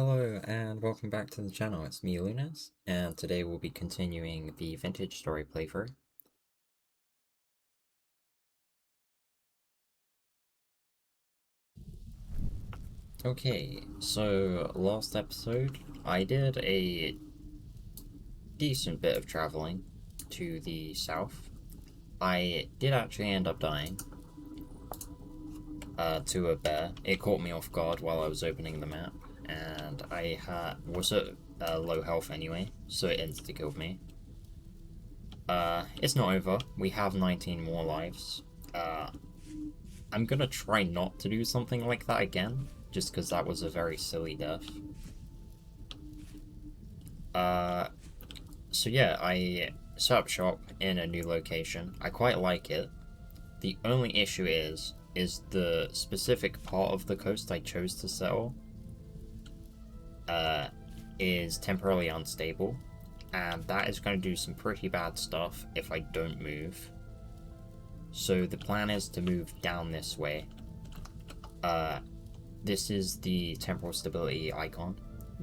Hello and welcome back to the channel, it's me Lunas, and today we'll be continuing the Vintage Story playthrough. Okay, so last episode I did a decent bit of traveling to the south. I did actually end up dying to a bear. It caught me off guard while I was opening the map, and I was at low health anyway, so it instantly killed me. It's not over. We have 19 more lives. I'm gonna try not to do something like that again, just because that was a very silly death. So yeah, I set up shop in a new location. I quite like it. The only issue is the specific part of the coast I chose to settle is temporarily unstable, and that is going to do some pretty bad stuff if I don't move. So the plan is to move down this way. This is the temporal stability icon.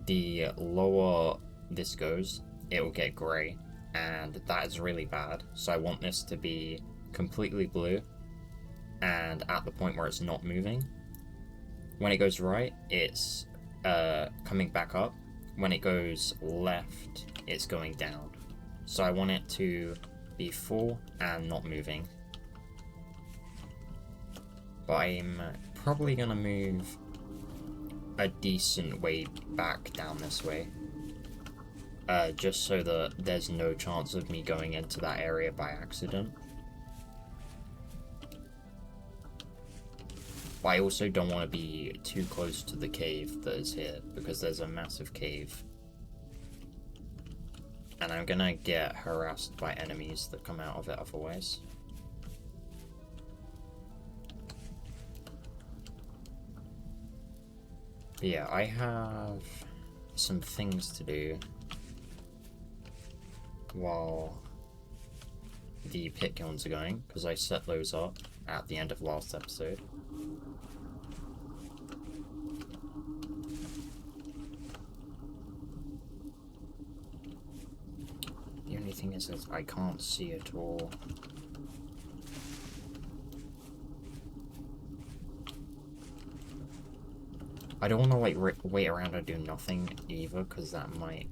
The lower this goes, it will get grey, and that is really bad. So I want this to be completely blue, and at the point where it's not moving. When it goes right, it's coming back up. When it goes left, it's going down. So I want it to be full and not moving. But I'm probably gonna move a decent way back down this way. Just so that there's no chance of me going into that area by accident. But I also don't want to be too close to the cave that is here, because there's a massive cave. And I'm gonna get harassed by enemies that come out of it otherwise. But yeah, I have some things to do while the pit kilns are going, because I set those up at the end of last episode. The only thing is that I can't see at all. I don't want to like wait around and do nothing either, because that might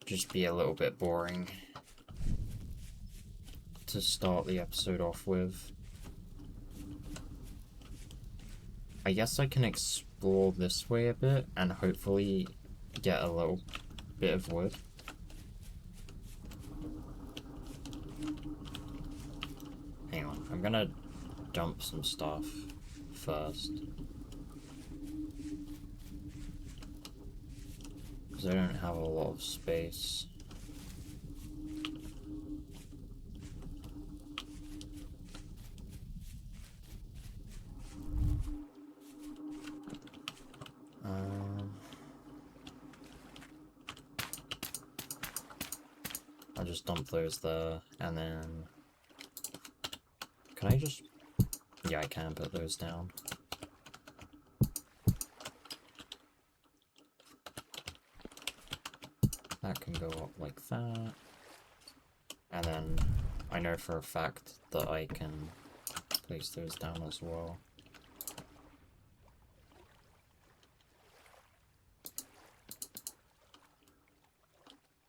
just be a little bit boring to start the episode off with. I guess I can explore this way a bit and hopefully get a little bit of wood. Hang on, I'm gonna dump some stuff first, because I don't have a lot of space. I'll just dump those there, and then... Can I just... Yeah, I can put those down. That can go up like that. And then I know for a fact that I can place those down as well.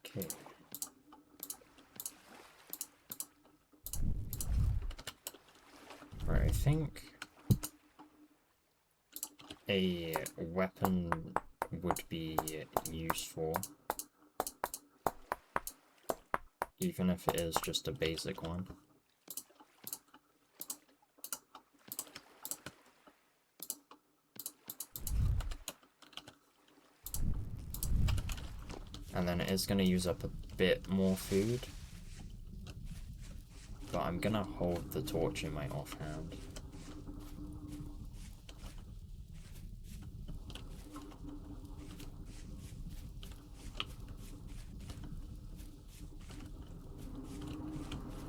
Okay. Right, I think a weapon would be useful, even if it is just a basic one. And then it is going to use up a bit more food, but I'm going to hold the torch in my offhand.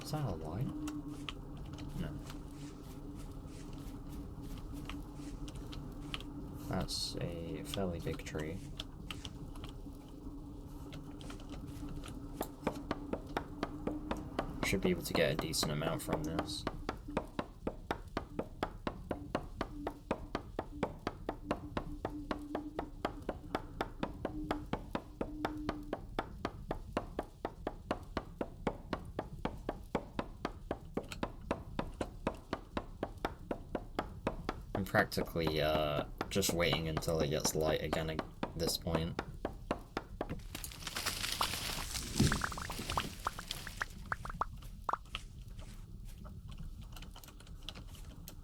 Is that a light? No. it's a fairly big tree. Should be able to get a decent amount from this. I'm practically just waiting until it gets light again at this point.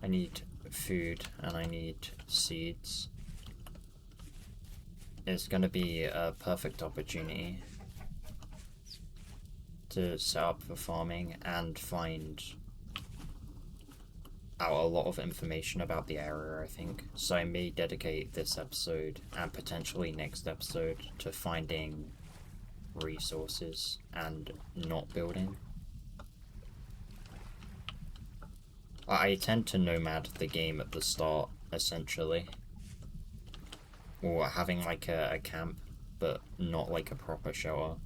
I need food and I need seeds. It's gonna be a perfect opportunity to set up for farming and find out a lot of information about the area, I think. So I may dedicate this episode and potentially next episode to finding resources and not building. I tend to nomad the game at the start, essentially. Or having like a camp, but not like a proper shelter.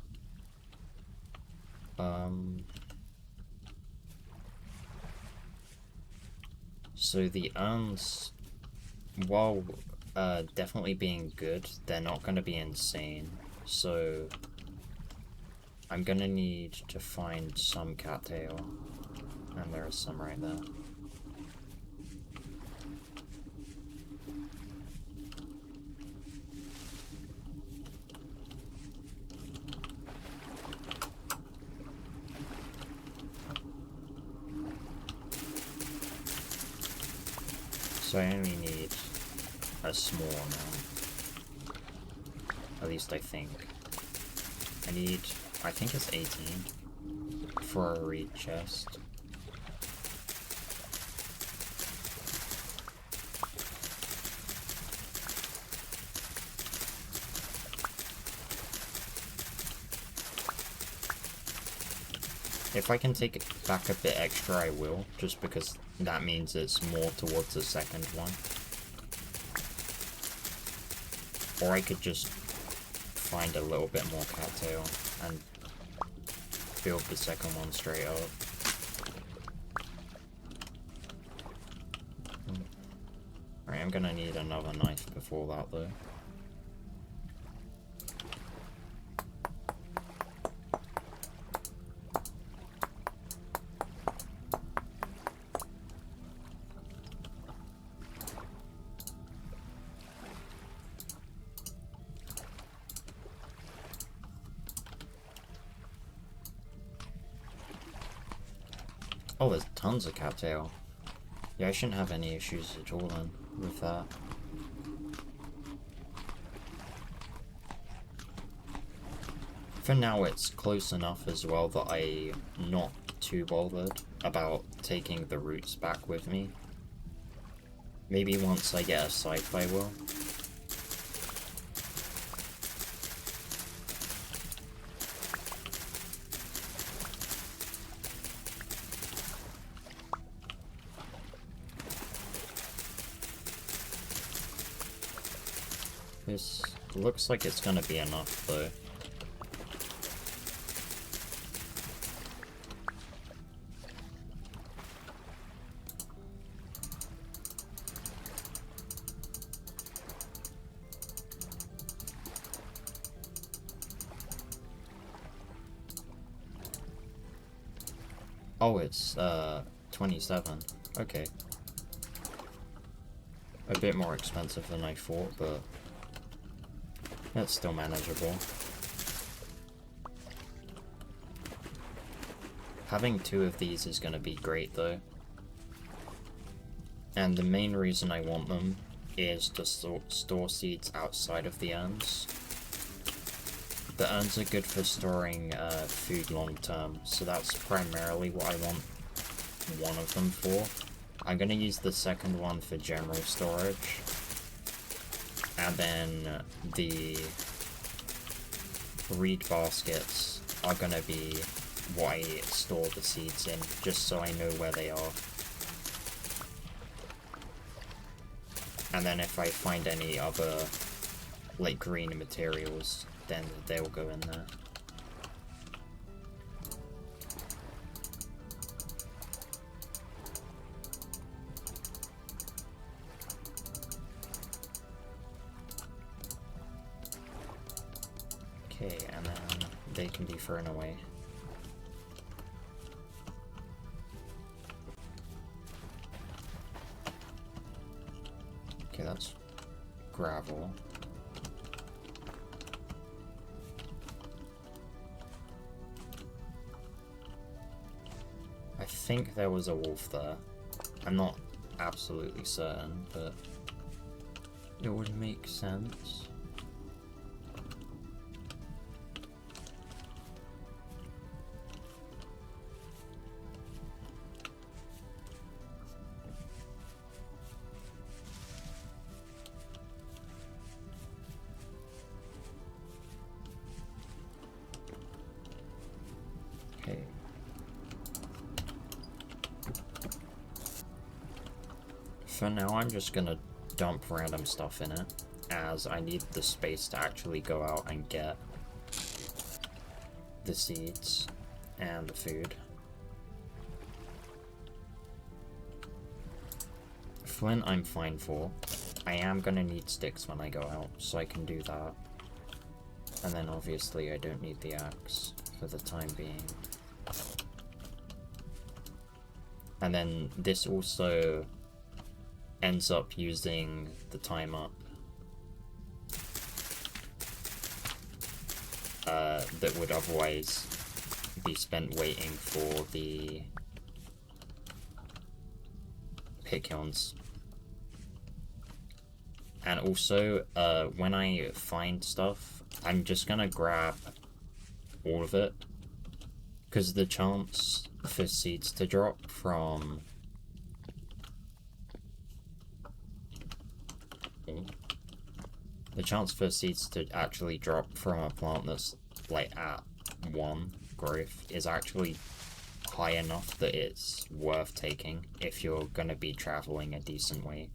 So the urns, while definitely being good, they're not going to be insane. So I'm going to need to find some cattail. And there is some right there. So I only need a small amount. At least I think. I think it's 18 for a reed chest. If I can take it back a bit extra, I will, just because that means it's more towards the second one. Or I could just find a little bit more cattail and build the second one straight up. Alright, I'm gonna need another knife before that though. Oh, there's tons of cattail. Yeah, I shouldn't have any issues at all then with that. For now, it's close enough as well that I'm not too bothered about taking the roots back with me. Maybe once I get a scythe, I will. This looks like it's gonna be enough though. Oh, it's 27. Okay. A bit more expensive than I thought, but that's still manageable. Having 2 of these is going to be great though. And the main reason I want them is to store seeds outside of the urns. The urns are good for storing food long term, so that's primarily what I want one of them for. I'm going to use the second one for general storage. And then the reed baskets are going to be what I store the seeds in, just so I know where they are. And then if I find any other, like, green materials, then they'll go in there. Okay, and then they can be thrown away. Okay, that's gravel. I think there was a wolf there. I'm not absolutely certain, but it would make sense. Okay. For now, I'm just gonna dump random stuff in it, as I need the space to actually go out and get the seeds and the food. Flint I'm fine for. I am gonna need sticks when I go out, so I can do that. And then obviously I don't need the axe for the time being. And then this also ends up using the time up that would otherwise be spent waiting for the pit kilns. And also, when I find stuff, I'm just gonna grab all of it, because the chance for seeds to drop from actually drop from a plant that's like at 1 growth is actually high enough that it's worth taking if you're gonna be traveling a decent way.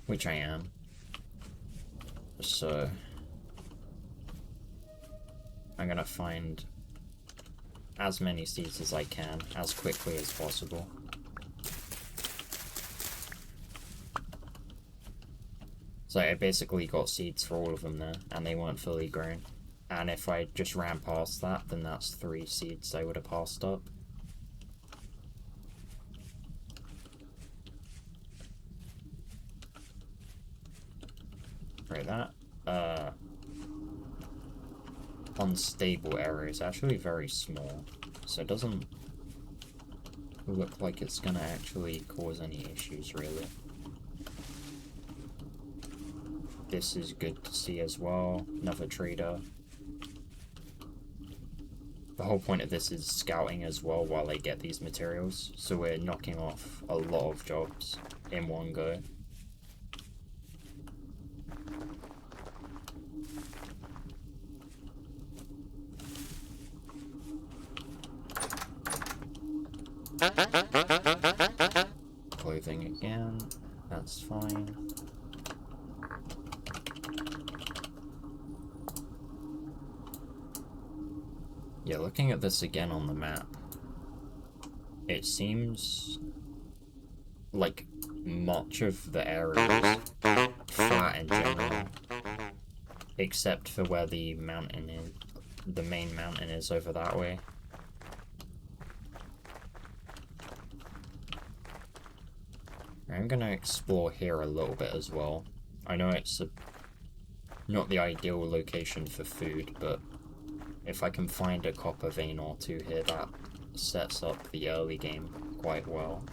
Which I am. So I'm gonna find as many seeds as I can, as quickly as possible. So I basically got seeds for all of them there, and they weren't fully grown. And if I just ran past that, then that's 3 seeds I would have passed up. Right, that unstable area is actually very small, so it doesn't look like it's gonna actually cause any issues, really. This is good to see as well. Another trader. The whole point of this is scouting as well while they get these materials, so we're knocking off a lot of jobs in one go. Clothing again, that's fine. Yeah, looking at this again on the map, it seems like much of the area is flat in general, except for where the mountain is, the main mountain is over that way. I'm gonna explore here a little bit as well. I know it's not the ideal location for food, but if I can find a copper vein or 2 here, that sets up the early game quite well.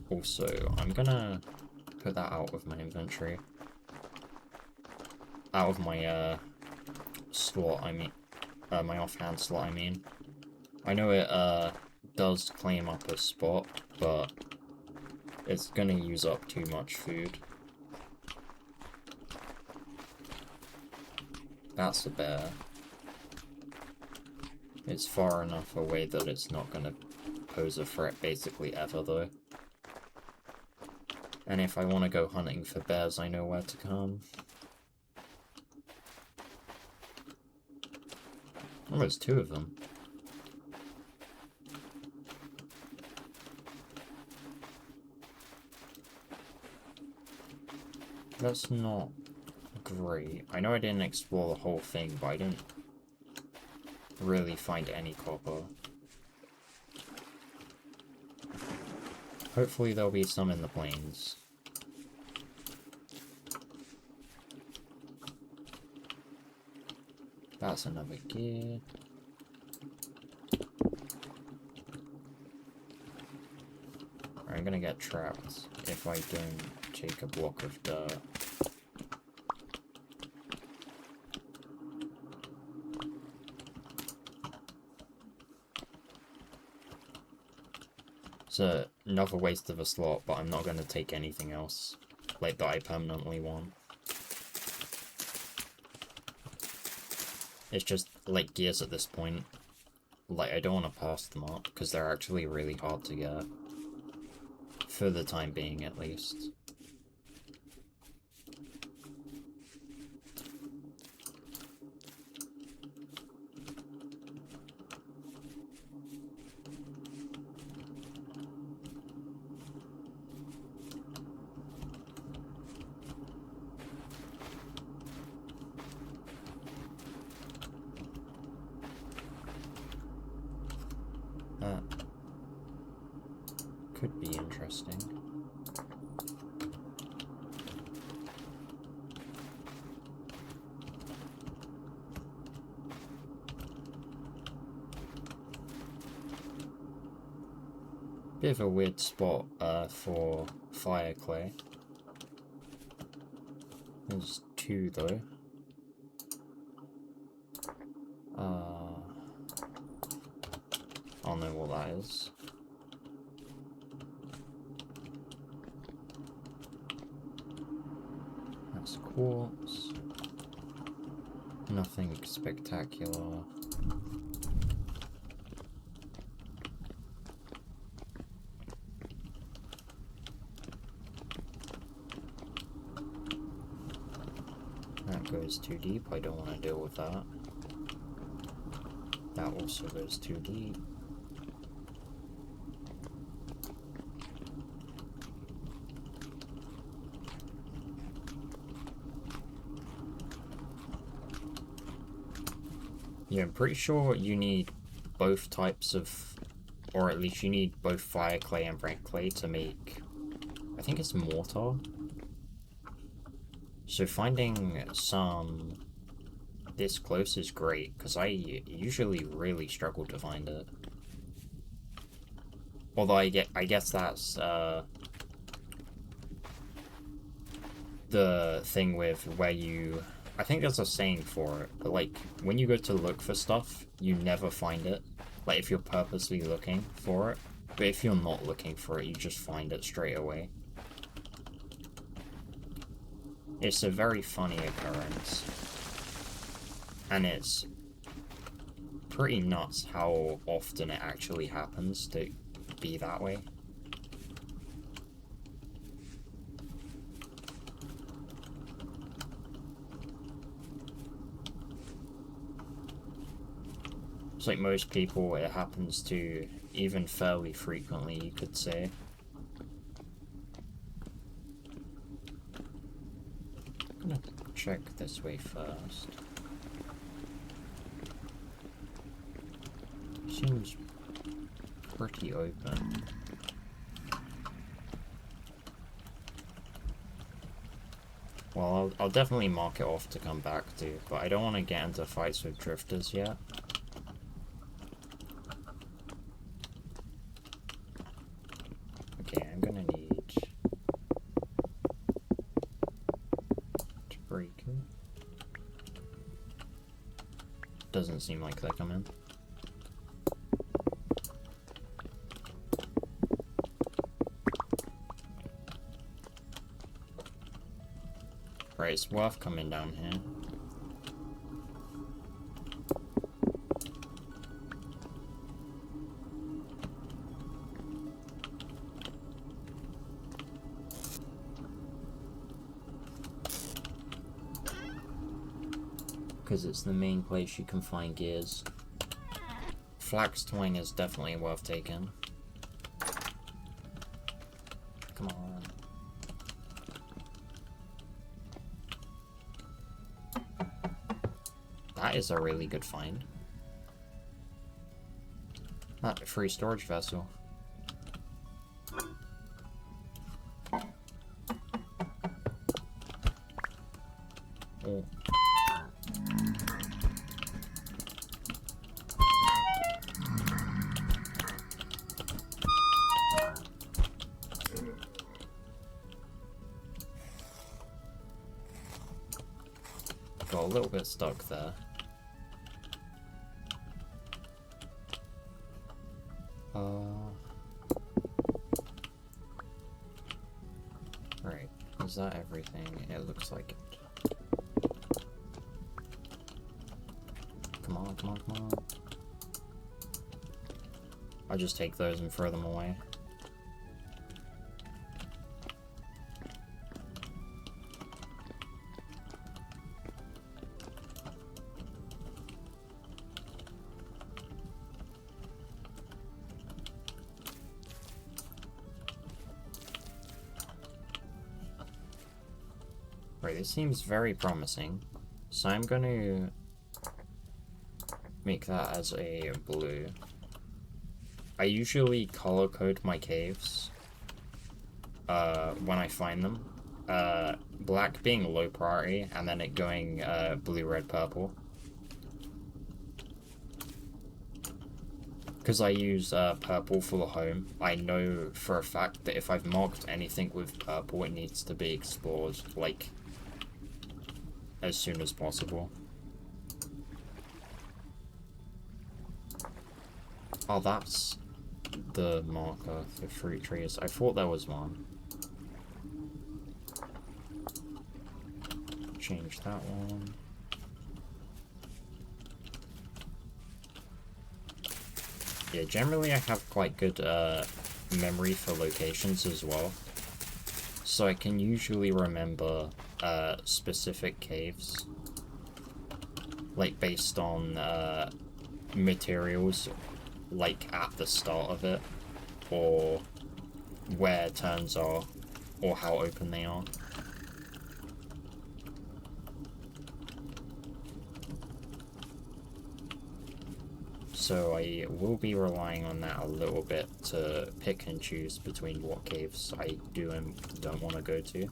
Also, I'm gonna put that out of my inventory. Out of my slot, I mean. My offhand slot, I mean. I know it does claim up a spot, but it's gonna use up too much food. That's a bear. It's far enough away that it's not gonna pose a threat basically ever though. And if I want to go hunting for bears, I know where to come. Oh, there's two of them. That's not great. I know I didn't explore the whole thing, but I didn't really find any copper. Hopefully there'll be some in the plains. That's another gear. I'm gonna get trapped if I don't take a block of dirt. It's another waste of a slot, but I'm not gonna take anything else, like that I permanently want. It's just like gears at this point. Like, I don't want to pass them up, because they're actually really hard to get. For the time being, at least. Could be interesting. Bit of a weird spot for fire clay. There's two though. I'll know what that is. That's quartz. Nothing spectacular. That goes too deep, I don't want to deal with that. That also goes too deep. Yeah, I'm pretty sure you need both types of, or at least you need both fire clay and red clay to make, I think it's mortar. So finding some this close is great, because I usually really struggle to find it. Although I guess that's the thing with where you, I think there's a saying for it, but like when you go to look for stuff, you never find it. Like if you're purposely looking for it, but if you're not looking for it, you just find it straight away. It's a very funny occurrence. And it's pretty nuts how often it actually happens to be that way. It's like most people, it happens to even fairly frequently, you could say. I'm gonna check this way first. Seems pretty open. Well, I'll definitely mark it off to come back to, but I don't want to get into fights with drifters yet. Okay, I'm gonna need to break it. Doesn't seem like they're coming. Right, it's worth coming down here. because it's the main place you can find gears. Flax twine is definitely worth taking. Come on. That is a really good find. Ah, free storage vessel. Oh. Got a little bit stuck there. Right, is that everything? It looks like it. Come on, come on, come on. I just take those and throw them away. Right, this seems very promising. So I'm going to make that as a blue. I usually color code my caves when I find them. Black being low priority, and then it going blue, red, purple. Because I use purple for the home, I know for a fact that if I've marked anything with purple, it needs to be explored, like, as soon as possible. Oh, that's the marker for fruit trees. I thought there was one. Change that one. Yeah, generally I have quite good memory for locations as well. So I can usually remember specific caves. Like based on materials, like at the start of it, or where turns are, or how open they are. So I will be relying on that a little bit to pick and choose between what caves I do and don't want to go to.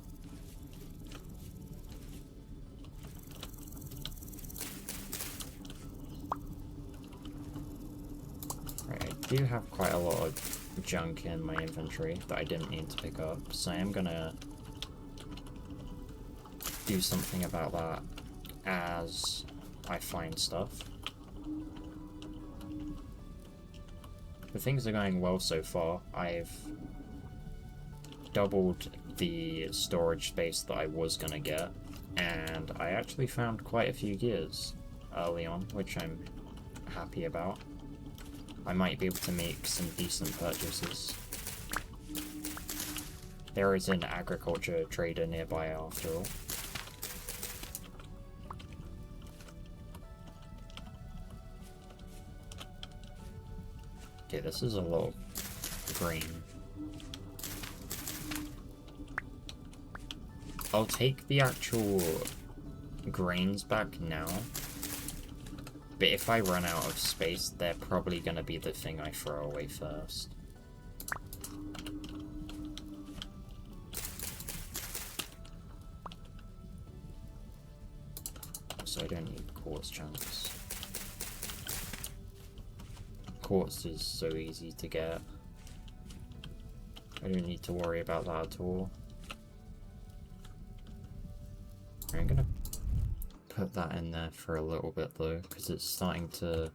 Right, I do have quite a lot of junk in my inventory that I didn't need to pick up, so I am gonna do something about that as I find stuff. But things are going well so far. I've doubled the storage space that I was gonna get, and I actually found quite a few gears early on, which I'm happy about. I might be able to make some decent purchases. There is an agriculture trader nearby after all. Okay, this is a lot of green. I'll take the actual grains back now, but if I run out of space, they're probably gonna be the thing I throw away first. So I don't need quartz chunks. Quartz is so easy to get. I don't need to worry about that at all. I'm gonna put that in there for a little bit though, because it's starting to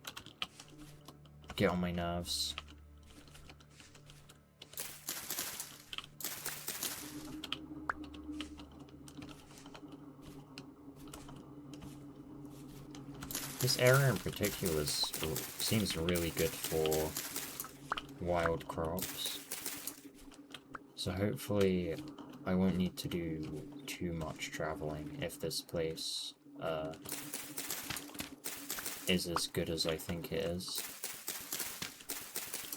get on my nerves. This area in particular seems really good for wild crops. So hopefully I won't need to do too much traveling if this place is as good as I think it is.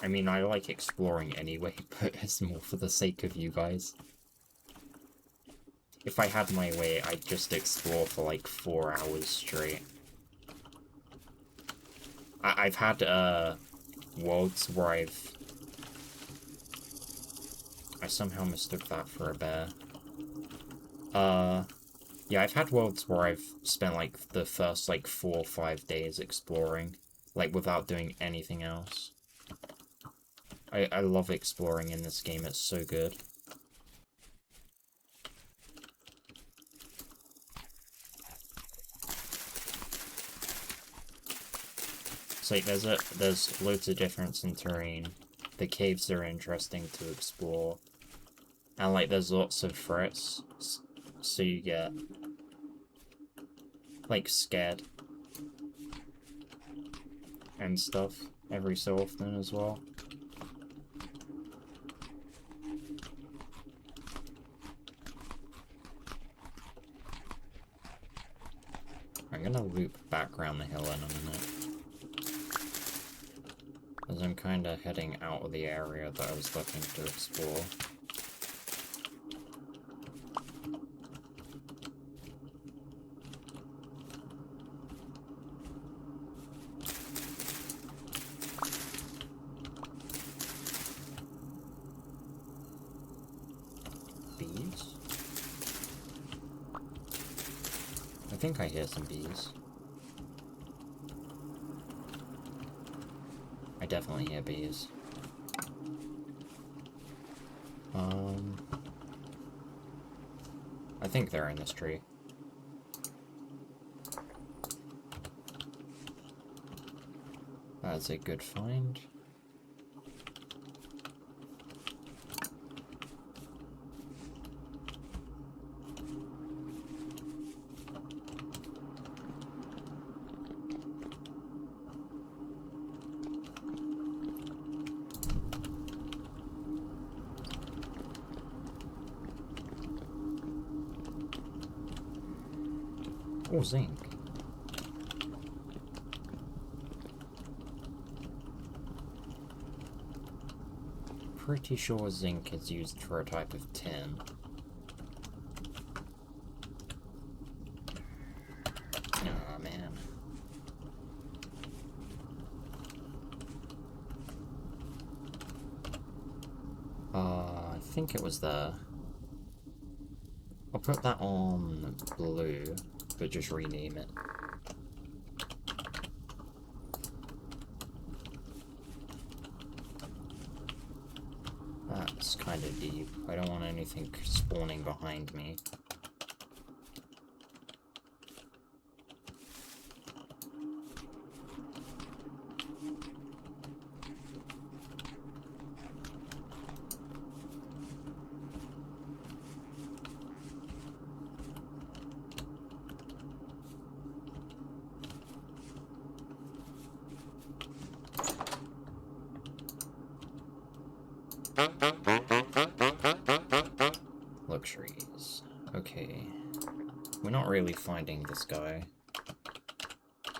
I mean, I like exploring anyway, but it's more for the sake of you guys. If I had my way, I'd just explore for like 4 hours straight. I've had worlds where I somehow mistook that for a bear. Yeah, I've had worlds where I've spent like the first like 4 or 5 days exploring, like without doing anything else. I love exploring in this game, it's so good. It's like there's loads of difference in terrain. The caves are interesting to explore. And like there's lots of threats, so you get like scared and stuff every so often as well. I'm gonna loop back around the hill in a minute, as I'm kinda heading out of the area that I was looking to explore. Bees? I think I hear some bees. I definitely hear bees. I think they're in this tree. That's a good find. Oh, zinc. Pretty sure zinc is used for a type of tin. Oh, man. I think it was there. I'll put that on blue, but just rename it. That's kind of deep. I don't want anything spawning behind me. Luxuries. Okay. We're not really finding this guy. I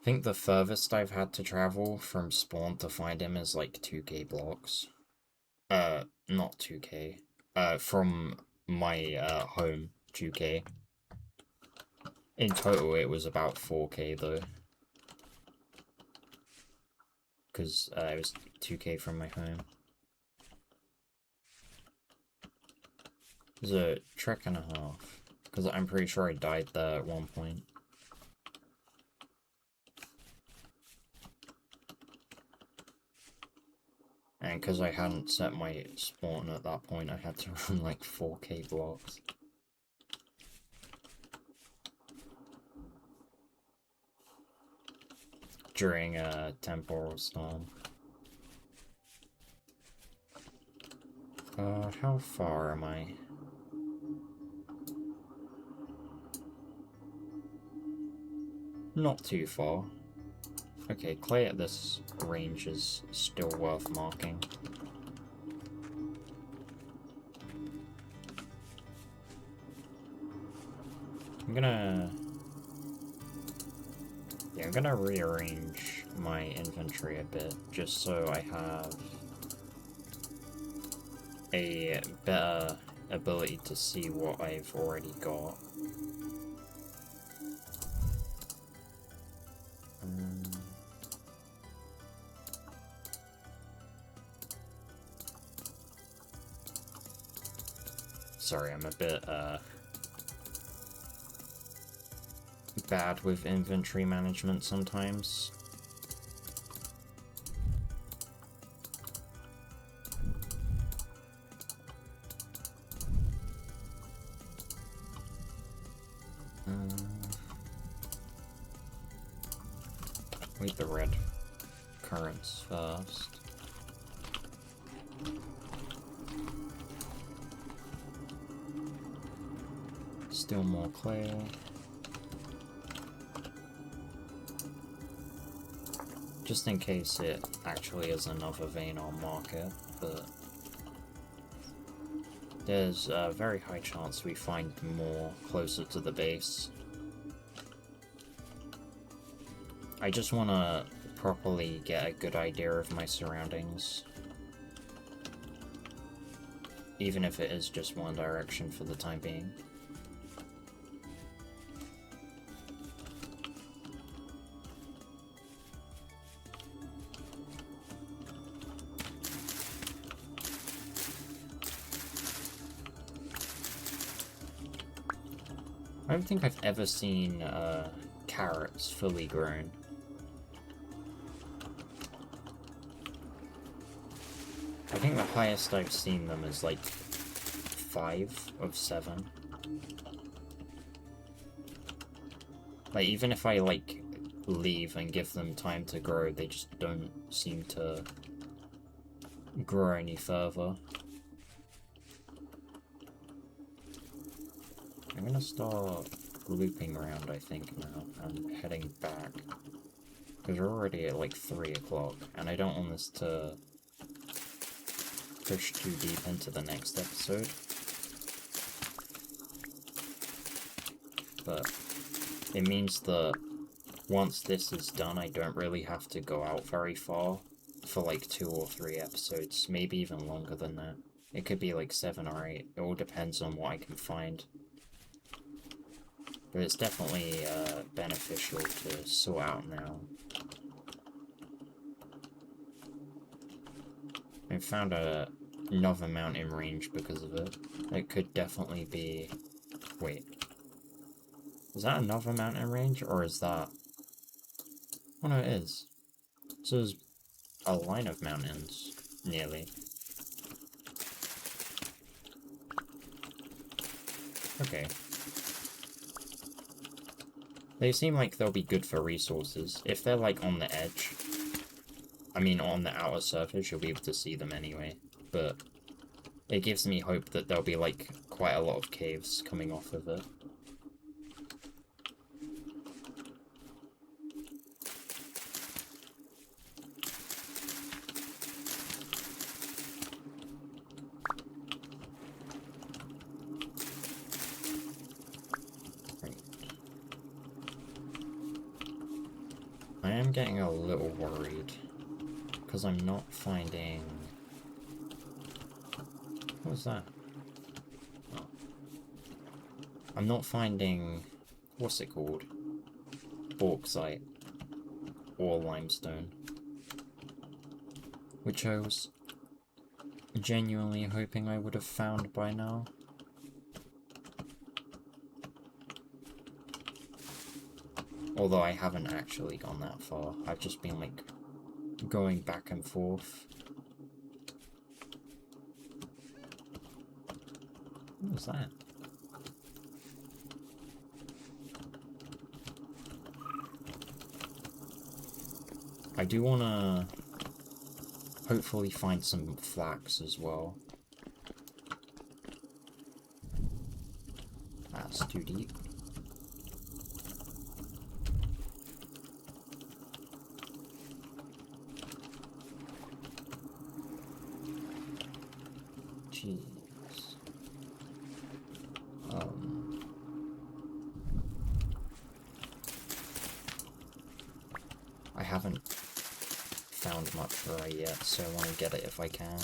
think the furthest I've had to travel from spawn to find him is like 2k blocks. Not 2k. From my, home, 2k. In total, it was about 4k though. Because, it was 2k from my home. It was a trek and a half. Because I'm pretty sure I died there at one point. And because I hadn't set my spawn at that point, I had to run like 4k blocks. During a temporal storm. How far am I? Not too far. Okay, clay at this range is still worth marking. I'm gonna Yeah, I'm gonna rearrange my inventory a bit, just so I have a better ability to see what I've already got. Sorry, I'm a bit bad with inventory management sometimes. Wait, the red currants first. Still more clay. Just in case it actually is another vein I'll mark it, but there's a very high chance we find more closer to the base. I just want to properly get a good idea of my surroundings. Even if it is just one direction for the time being. I don't think I've ever seen carrots fully grown. I think the highest I've seen them is like 5 of 7. Like, even if I like leave and give them time to grow, they just don't seem to grow any further. I'm gonna start looping around, I think, now. I'm heading back. Because we're already at like 3 o'clock, and I don't want this to push too deep into the next episode. But it means that once this is done, I don't really have to go out very far for like 2 or 3 episodes, maybe even longer than that. It could be like 7 or 8, it all depends on what I can find. But it's definitely beneficial to sort out now. I found another mountain range because of it. It could definitely be... Wait. Is that another mountain range, or is that... Oh no, it is. So there's a line of mountains, nearly. Okay. They seem like they'll be good for resources. If they're like on the edge, I mean on the outer surface, you'll be able to see them anyway. But it gives me hope that there'll be like quite a lot of caves coming off of it. I am getting a little worried because I'm not finding... What was that? Oh. I'm not finding... What's it called? Bauxite. Or limestone. Which I was genuinely hoping I would have found by now. Although I haven't actually gone that far. I've just been, like, going back and forth. What was that? I do want to hopefully find some flax as well. That's too deep. Jeez. found much right yet, so I want to get it if I can.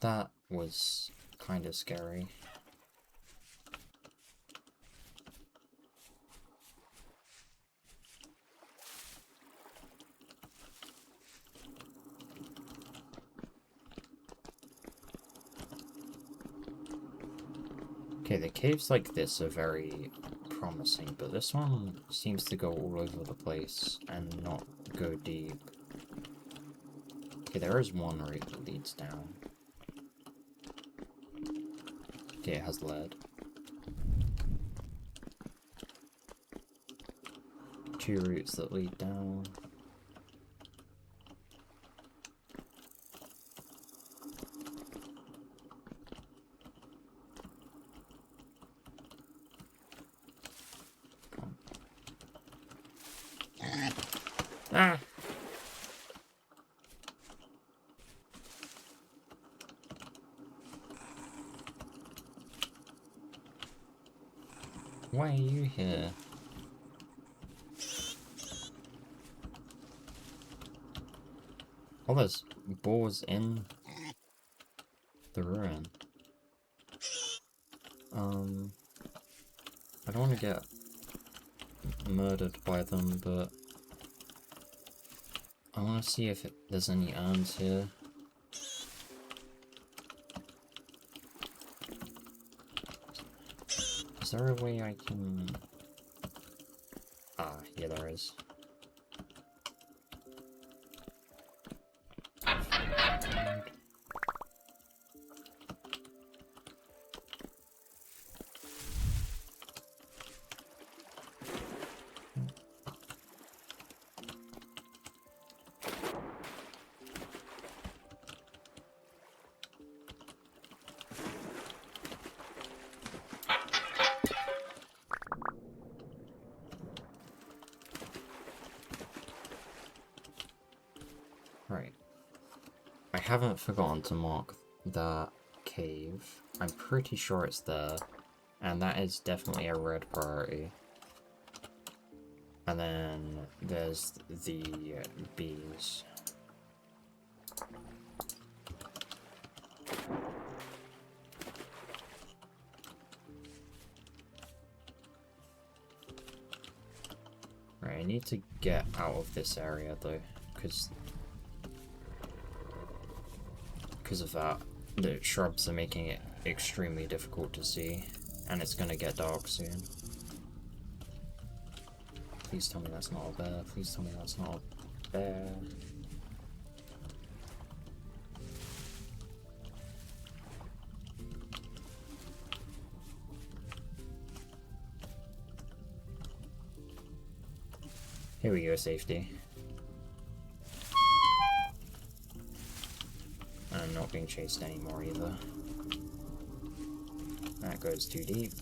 That was kind of scary. Okay, the caves like this are very promising, but this one seems to go all over the place and not go deep. Okay, there is one route that leads down. Okay, it has lead. 2 routes that lead down. Ah! Why are you here? Oh, there's boars in the ruin. I don't want to get murdered by them, but I want to see if there's any urns here. Is there a way I can... Ah, yeah, there is. Right. I haven't forgotten to mark that cave. I'm pretty sure it's there, and that is definitely a red priority. And then there's the bees. Right, I need to get out of this area though, because of that, the shrubs are making it extremely difficult to see, and it's gonna get dark soon. Please tell me that's not a bear. Please tell me that's not a bear. Here we go, safety. I'm not being chased anymore either. That goes too deep.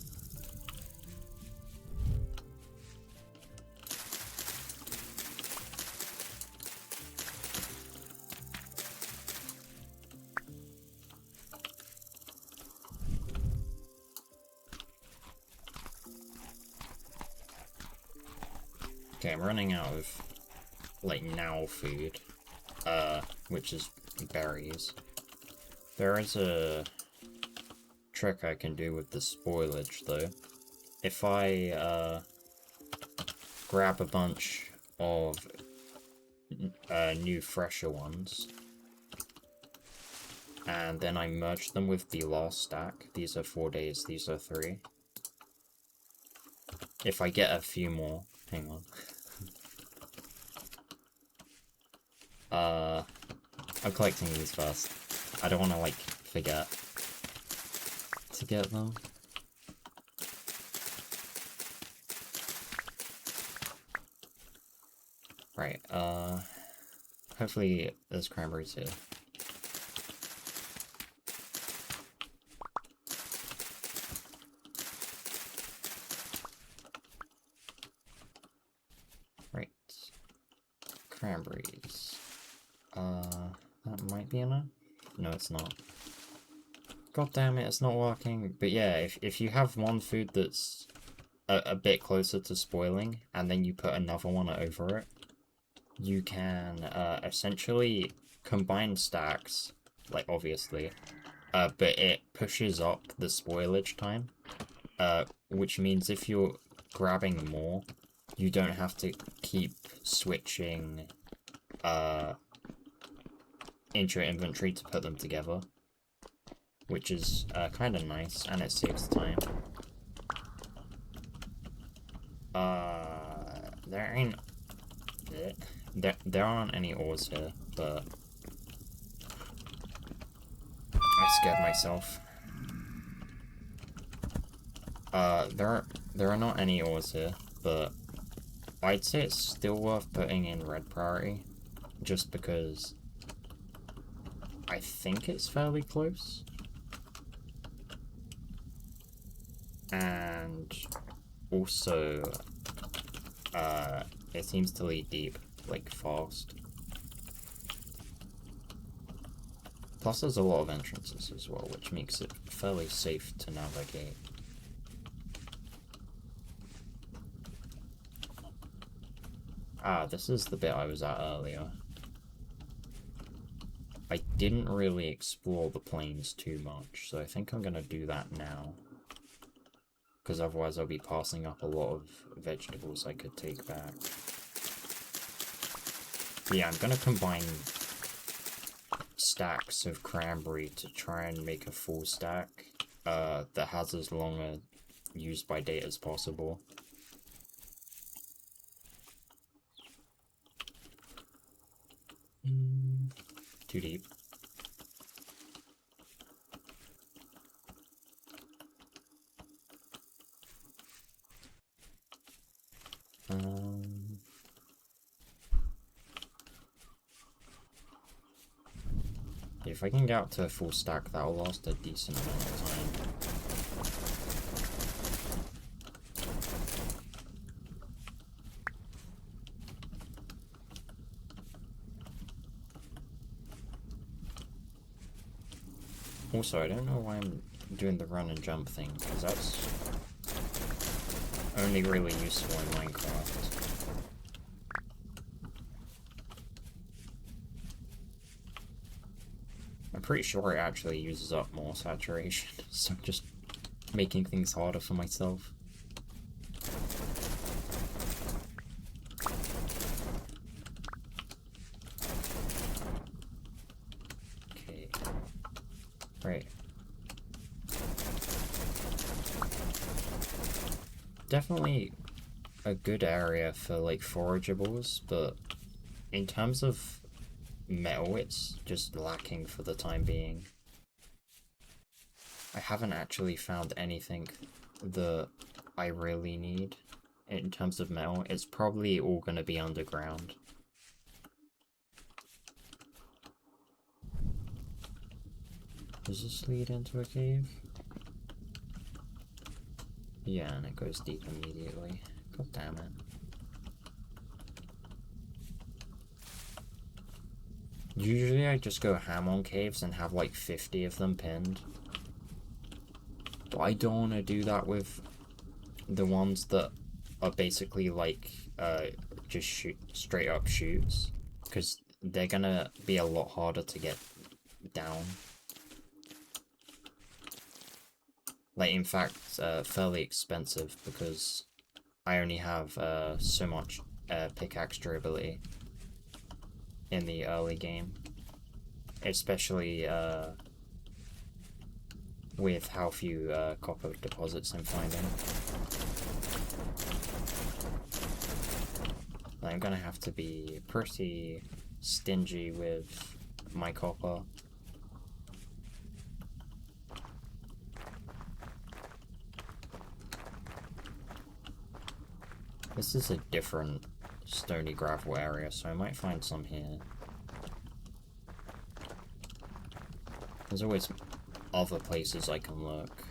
Okay, I'm running out of, like, now food, which is berries. There is a trick I can do with the spoilage, though. If I, grab a bunch of, new fresher ones, and then I merge them with the last stack. These are 4 days, these are 3. If I get a few more, hang on. I'm collecting these first. I don't want to, like, forget to get them. Right, hopefully there's cranberries here. Right. Cranberries. That might be enough? No, it's not. God damn it, it's not working. But yeah, if you have one food that's a bit closer to spoiling, and then you put another one over it, you can essentially combine stacks, like obviously, but it pushes up the spoilage time, which means if you're grabbing more, you don't have to keep switching into your inventory to put them together, which is kind of nice, and it saves time. There ain't... There aren't any ores here, but... I scared myself. There are not any ores here, but I'd say it's still worth putting in red priority, just because I think it's fairly close. And also, it seems to lead deep, like fast. Plus there's a lot of entrances as well, which makes it fairly safe to navigate. Ah, this is the bit I was at earlier. I didn't really explore the plains too much, so I think I'm gonna do that now. Because otherwise I'll be passing up a lot of vegetables I could take back. But yeah, I'm gonna combine stacks of cranberry to try and make a full stack that has as long a use by date as possible. Too deep. If I can get up to a full stack, that'll last a decent amount of time. Also, I don't know why I'm doing the run and jump thing, because that's only really useful in Minecraft. I'm pretty sure it actually uses up more saturation, so I'm just making things harder for myself. Okay. Right. Definitely a good area for like forageables, but in terms of metal, it's just lacking for the time being. I haven't actually found anything that I really need in terms of metal. It's probably all going to be underground. Does this lead into a cave? Yeah, and it goes deep immediately. God damn it. Usually I just go ham on caves and have like 50 of them pinned. But I don't want to do that with the ones that are basically like just straight up shoots, because they're gonna be a lot harder to get down. Like, in fact, fairly expensive, because I only have so much pickaxe durability in the early game, especially with how few copper deposits I'm finding. I'm gonna have to be pretty stingy with my copper. This is a different stony gravel area, so I might find some here. There's always other places I can look.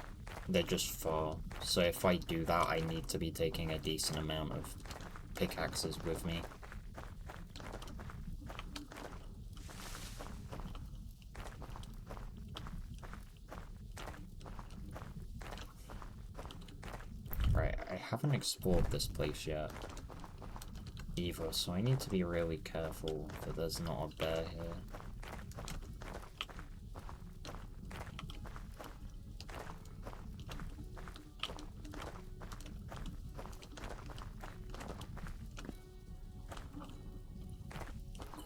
They're just far, so if I do that, I need to be taking a decent amount of pickaxes with me. Right, I have haven't explored this place yet either, so I need to be really careful that there's not a bear here.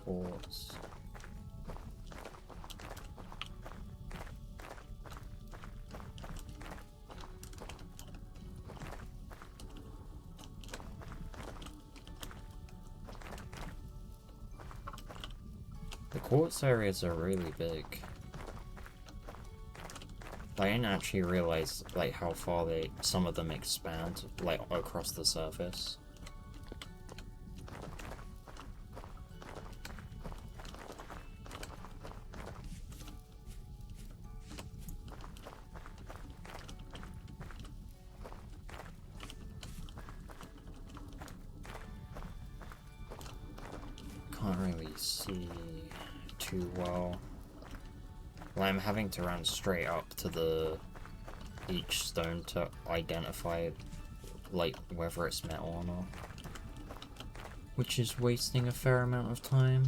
Quartz. The quartz areas are really big. I didn't actually realize like how far some of them expand like across the surface. Can't really see too well. Well, I'm having to run straight up to each stone to identify like whether it's metal or not, which is wasting a fair amount of time.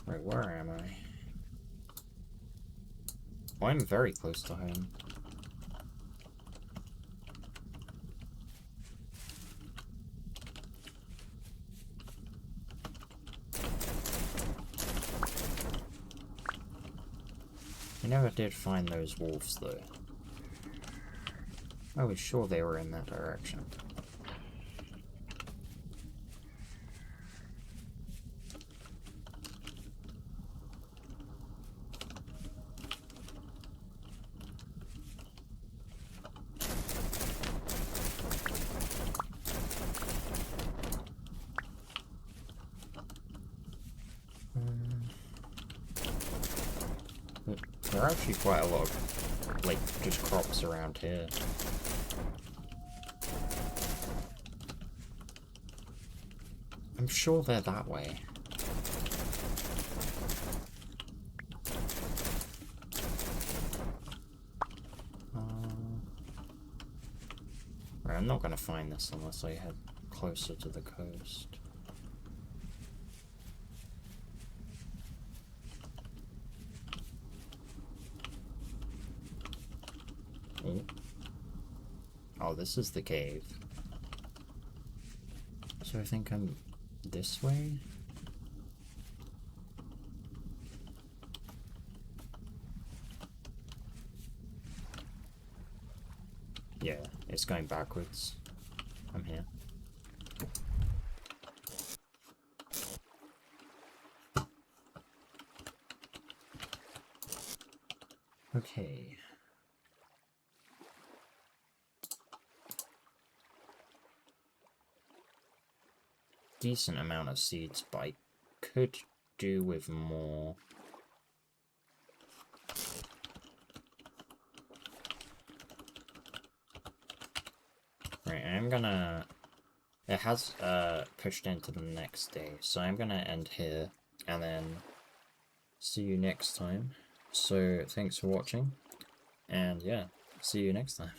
Wait, where am I? Oh, I'm very close to home. I never did find those wolves though. I was sure they were in that direction. There are actually quite a lot of, like, just crops around here. I'm sure they're that way. Right, I'm not gonna find this unless I head closer to the coast. Oh, this is the cave. So I think I'm this way? Yeah, it's going backwards. I'm here. Okay. Decent amount of seeds, but I could do with more. Right, I'm gonna... It has pushed into the next day, so I'm gonna end here, and then see you next time. So, thanks for watching, and yeah, see you next time.